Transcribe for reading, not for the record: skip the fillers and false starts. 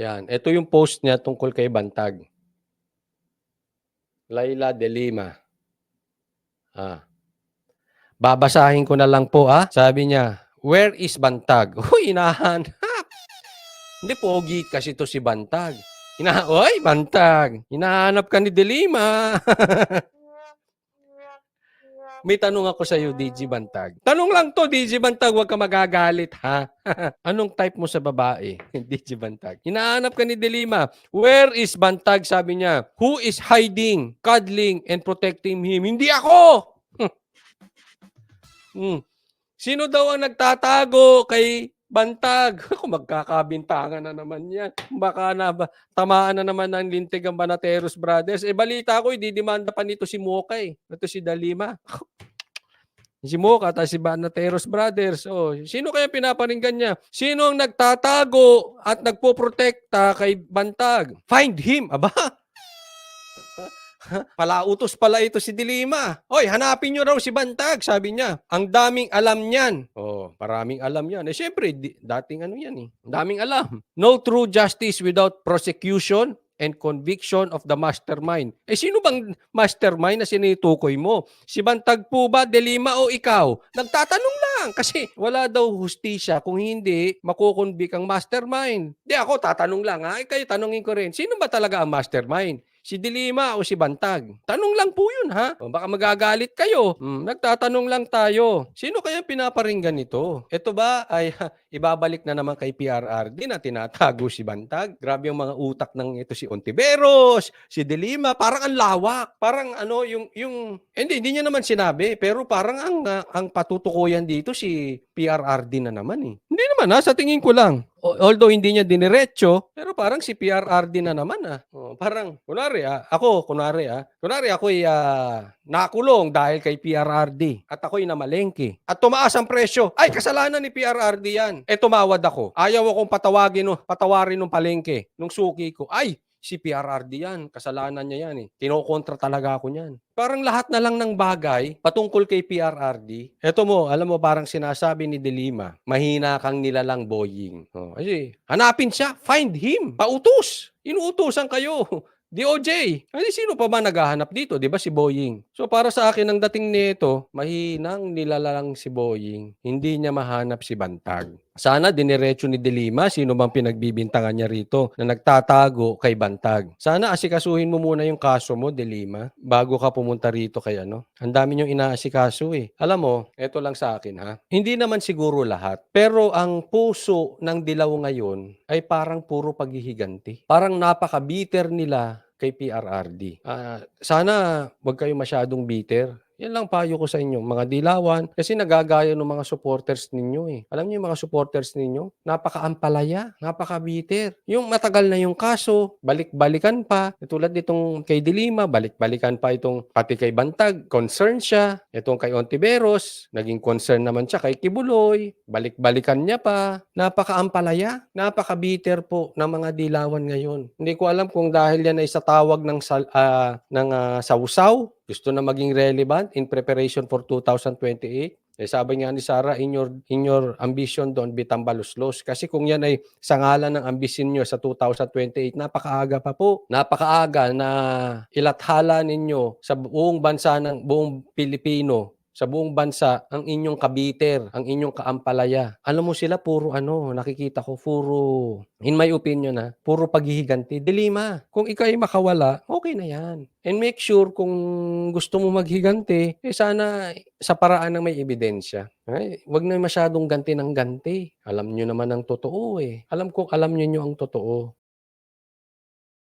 Ayan, ito yung post niya tungkol kay Bantag. Laila de Lima. Babasahin ko na lang po, Sabi niya, "Where is Bantag?" Uy, hinahanap. Hindi, pogi kasi to si Bantag. Oy, Bantag, hinahanap ka ni de Lima. May tanong ako sa iyo, DJ Bantag. Tanong lang to, DJ Bantag, huwag ka magagalit, ha? Anong type mo sa babae, DJ Bantag? Hinahanap ka ni de Lima. Where is Bantag? Sabi niya. Who is hiding, cuddling, and protecting him? Hindi ako! Sino daw ang nagtatago kay Bantag? Kung magkakabintangan na naman yan. Baka tamaan na naman ng lintig ang Banateros Brothers. Balita ko, ididimanda pa nito si Mokay. Ito si Dalima. Si Moka at si Banateros Brothers. Sino kaya pinaparinggan niya? Sino ang nagtatago at nagpoprotekta kay Bantag? Find him. Aba? Palautos pala ito si Dilima. Hoy, hanapin nyo raw si Bantag, sabi niya. Ang daming alam niyan. Maraming alam yan. Siyempre, dating ano yan eh. Ang daming alam. No true justice without prosecution and conviction of the mastermind. Sino bang mastermind na sinutukoy mo? Si Bantag po ba, Dilima, o ikaw? Nagtatanong lang kasi wala daw hustisya kung hindi makukonvict ang mastermind. Di ako, tatanong lang kayo tanongin ko rin. Sino ba talaga ang mastermind? Si Dilima o si Bantag? Tanong lang po yun, ha? Baka magagalit kayo. Nagtatanong lang tayo. Sino kaya pinaparinggan nito? Ito ba ay ibabalik na naman kay PRRD na tinatago si Bantag? Grabe yung mga utak ng ito si Ontiveros, si Dilima. Parang ang lawak. Parang hindi niya naman sinabi. Pero parang ang patutukoyan dito si PRRD na naman eh. Hindi naman sa tingin ko lang. Although hindi niya diniretso, pero parang si PRRD na naman parang, kunwari ako'y nakulong dahil kay PRRD at ako'y namalengke at tumaas ang presyo. Ay, kasalanan ni PRRD yan. Tumawad ako. Ayaw akong patawarin ng palengke, nung suki ko. Ay, si PRRD yan. Kasalanan niya yan eh. Kinokontra talaga ako niyan. Parang lahat na lang ng bagay patungkol kay PRRD. alam mo, parang sinasabi ni Dilima, mahina kang nilalang boying. Kasi hanapin siya, find him, pautos. Inuutusan kayo. DOJ. Sino pa ba naghahanap dito? Di ba si Boying? So para sa akin, ang dating nito, mahinang nilalang si Boying. Hindi niya mahanap si Bantag. Sana diniretso ni Dilima, sino bang pinagbibintangan niya rito na nagtatago kay Bantag. Sana asikasuhin mo muna yung kaso mo, Dilima, bago ka pumunta rito kay ano. Ang dami niyong inaasikaso eh. Alam mo, eto lang sa akin Hindi naman siguro lahat, pero ang puso ng Dilaw ngayon ay parang puro paghihiganti. Parang napaka-bitter nila kay PRRD. Sana wag kayo masyadong bitter. Yan lang payo ko sa inyo, mga Dilawan, kasi nagagaya ng mga supporters ninyo eh. Alam niyo yung mga supporters ninyo, napaka-ampalaya, napaka-bitter. Yung matagal na yung kaso, balik-balikan pa. Tulad nitong kay Dilima, balik-balikan pa itong pati kay Bantag, concern siya. Itong kay Ontiveros, naging concern naman siya kay Kibuloy, balik-balikan niya pa. Napaka-ampalaya, napaka-bitter po ng mga Dilawan ngayon. Hindi ko alam kung dahil yan ay sa tawag ng sawsaw, gusto na maging relevant in preparation for 2028. Sabi nga ni Sarah, in your ambition, don't be tambaluslos. Kasi kung yan ay sa ngalan ng ambisyon nyo sa 2028, napakaaga pa po. Napakaaga na ilathala ninyo sa buong bansa ng buong Pilipino, sa buong bansa, ang inyong kabiter, ang inyong kaampalaya. Alam mo sila, puro nakikita ko, in my opinion puro paghihiganti. Dilima, kung ikaw ay makawala, okay na yan. And make sure kung gusto mo maghiganti, sana sa paraan ng may ebidensya. Wag na masyadong ganti ng ganti. Alam nyo naman ang totoo eh. Alam nyo ang totoo.